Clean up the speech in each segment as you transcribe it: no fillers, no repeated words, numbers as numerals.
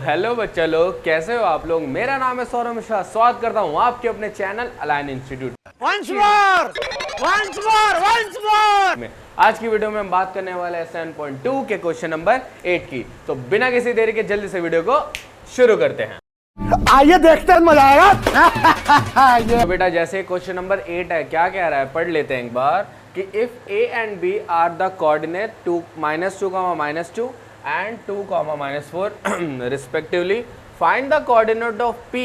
Hello बच्चा लोग, कैसे हो आप लोग। मेरा नाम है सौरभ मिश्रा। स्वागत करता हूँ आपके अपने चैनल अलाइन इंस्टीट्यूट में। आज की वीडियो में हम बात करने वाले हैं 7.2 के क्वेश्चन नंबर 8 की। तो बिना किसी देरी के जल्दी से वीडियो को शुरू करते हैं। आइए देखते हैं, मजा आएगा। तो बेटा जैसे क्वेश्चन नंबर 8 है, क्या कह रहा है पढ़ लेते हैं एक बार कि if A and B are the coordinate -2, -2 and 2, -4 respectively, find the coordinate of P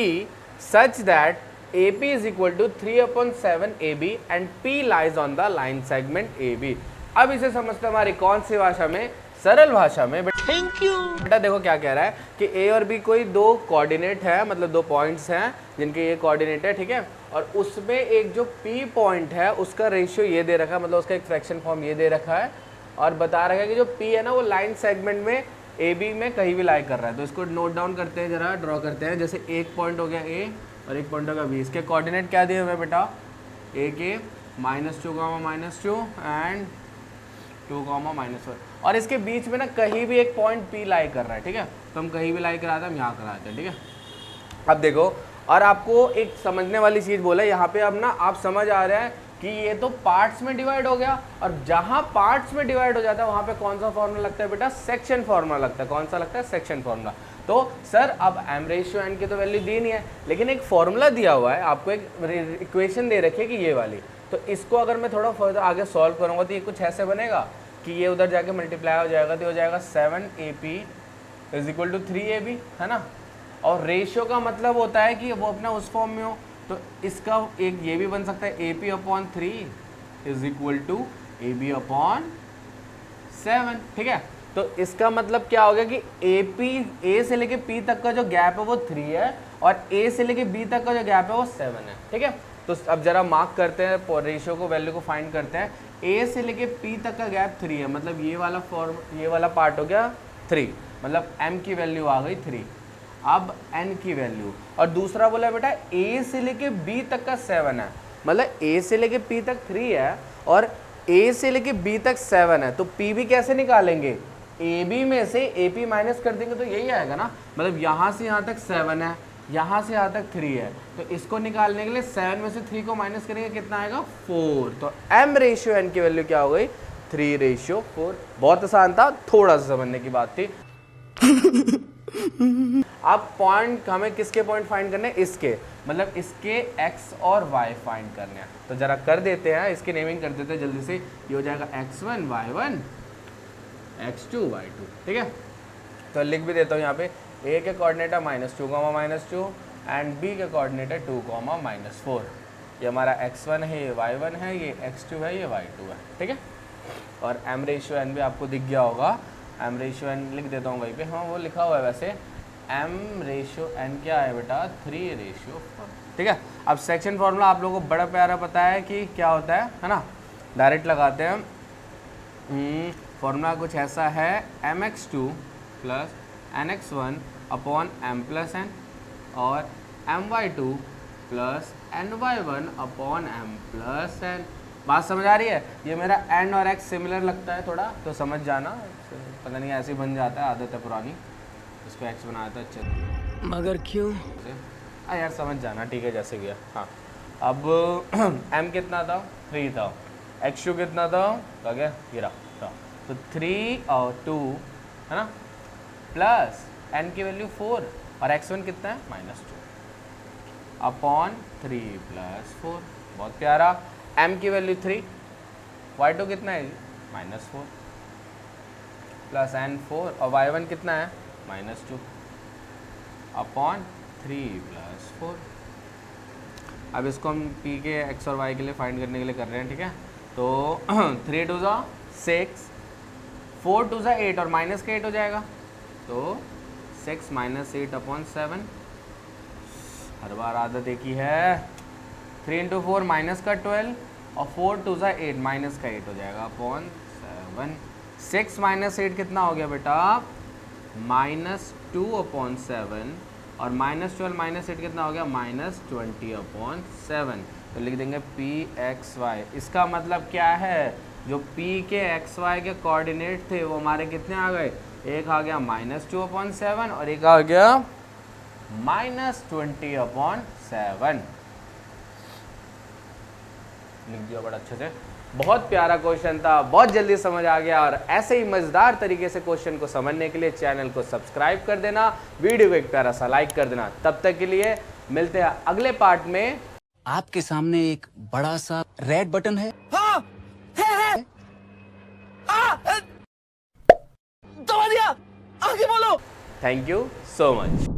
such that AP is equal to 3/7 AB and P lies on the line segment AB। अब इसे समझते हमारी कौन सी भाषा में, सरल भाषा में। थैंक यू बेटा। देखो क्या कह रहा है कि ए और बी कोई दो कोऑर्डिनेट है, मतलब दो पॉइंट्स हैं जिनके ये कोऑर्डिनेट है, ठीक है। और उसमें एक जो P पॉइंट है उसका रेशियो ये दे रखा है, मतलब उसका एक फ्रैक्शन फॉर्म ये दे रखा है और बता रखा है कि जो P है ना वो लाइन सेगमेंट में ए बी में कहीं भी लाई कर रहा है। तो इसको नोट डाउन करते हैं, जरा ड्रॉ करते हैं। जैसे एक पॉइंट हो गया ए और एक पॉइंट हो गया बी। इसके कोऑर्डिनेट क्या दिए हुए बेटा, ए के -2, एंड 2, -4। और इसके बीच में ना कहीं भी एक पॉइंट P लाई कर रहा है, ठीक है। तो हम कहीं भी लाई कराते हैं, हम यहाँ कराते हैं, ठीक है। अब देखो, और आपको एक समझने वाली चीज़ बोला यहाँ पे। अब ना आप समझ आ रहा है कि ये तो पार्ट्स में डिवाइड हो गया, और जहाँ पार्ट्स में डिवाइड हो जाता है वहाँ पे कौन सा फॉर्मूला लगता है बेटा, सेक्शन फॉर्मूला लगता है। कौन सा लगता है, सेक्शन फॉर्मूला। तो सर अब m/n की तो वैल्यू दी नहीं है, लेकिन एक फॉर्मूला दिया हुआ है, आपको एक इक्वेशन दे रखी है कि ये वाली। तो इसको अगर मैं थोड़ा फर्दर आगे सॉल्व करूँगा तो ये कुछ ऐसे बनेगा कि ये उधर जाके मल्टीप्लाई हो जाएगा, तो हो जाएगा 7AP = 3AB, है ना। और रेशियो का मतलब होता है कि वो अपना उस फॉर्म में हो। तो इसका एक ये भी बन सकता है AP/3 = AB/7, ठीक है। तो इसका मतलब क्या हो गया कि ए से लेके P तक का जो गैप है वो 3 है, और A से लेके B तक का जो गैप है वो 7 है, ठीक है। तो अब जरा मार्क करते हैं, रेशियो को, वैल्यू को फाइंड करते हैं। A से लेके P तक का गैप 3 है, मतलब ये वाला पार्ट हो गया 3, मतलब M की वैल्यू आ गई 3। अब n की वैल्यू, और दूसरा बोला बेटा a से लेके b तक का 7 है, मतलब a से लेके p तक 3 है और a से लेके b तक 7 है। तो p भी कैसे निकालेंगे, ab में से ap माइनस कर देंगे तो यही आएगा ना। मतलब यहाँ से यहाँ तक 7 है, यहाँ से यहाँ तक 3 है, तो इसको निकालने के लिए 7 में से 3 को माइनस करेंगे, कितना आएगा 4। तो m/n की वैल्यू क्या हो गई, 3/4। बहुत आसान था, थोड़ा सा समझने की बात थी। अब पॉइंट हमें किसके पॉइंट फाइंड करने हैं, इसके, मतलब इसके x और y फाइंड करने हैं। तो जरा कर देते हैं, इसकी नेमिंग कर देते हैं जल्दी से। ये हो जाएगा x1 y1 x2 y2, ठीक है। तो लिख भी देता हूँ यहाँ पे, a के कोऑर्डिनेट है -2, एंड b के कोऑर्डिनेट है 2, -4। ये हमारा x1 है, ये y1 है, ये x2 है, ये y2 है, ठीक है। और m/n भी आपको दिख गया होगा। m/n लिख देता हूँ वहीं पे, हाँ वो लिखा हुआ है वैसे। m/n क्या है बेटा, 3/4, ठीक है। अब सेक्शन फॉर्मूला आप लोगों को बड़ा प्यारा पता है कि क्या होता है ना। डायरेक्ट लगाते हैं। फॉर्मूला कुछ ऐसा है, mx2 + nx1/m+n और my2 + ny1/m+n। बात समझ आ रही है। ये मेरा n और x सिमिलर लगता है थोड़ा, तो समझ जाना, पता नहीं ऐसे बन जाता है, आदत है पुरानी। इसको x बनाया था, अच्छा मगर क्यों यार समझ जाना, ठीक है जैसे गया। हाँ अब m कितना था, 3 था, x2 कितना था, क्या गया ये रहा। तो 3 और 2 है ना, प्लस n की वैल्यू 4 और x1 कितना है -2/3 + 4। बहुत प्यारा। m की वैल्यू 3, y2 कितना है -4 प्लस n4, और y1 कितना है -2/3 + 4। अब इसको हम p के x और y के लिए फाइंड करने के लिए कर रहे हैं, ठीक है। तो 3 2 6, 4 2 8 और माइनस का 8 हो जाएगा, तो 6 - 8/7। हर बार आदत एक ही है। 3 × 4 -12 और 4 2 8 माइनस का 8 हो जाएगा /7। 6 - 8 कितना हो गया बेटा, -2/7, और -12 - 8 कितना हो गया, -20/7। तो लिख देंगे pxy। इसका मतलब क्या है, जो p के xy के कोऑर्डिनेट थे वो हमारे कितने आ गए, एक आ गया -2/7 और एक आ गया -20/7। लिख दिया बड़ा अच्छे से। बहुत प्यारा क्वेश्चन था, बहुत जल्दी समझ आ गया। और ऐसे ही मजेदार तरीके से क्वेश्चन को समझने के लिए चैनल को सब्सक्राइब कर देना, वीडियो को एक प्यारा सा लाइक कर देना। तब तक के लिए मिलते हैं अगले पार्ट में। आपके सामने एक बड़ा सा रेड बटन है। हाँ है दबा दिया, आगे बोलो। Thank you so much.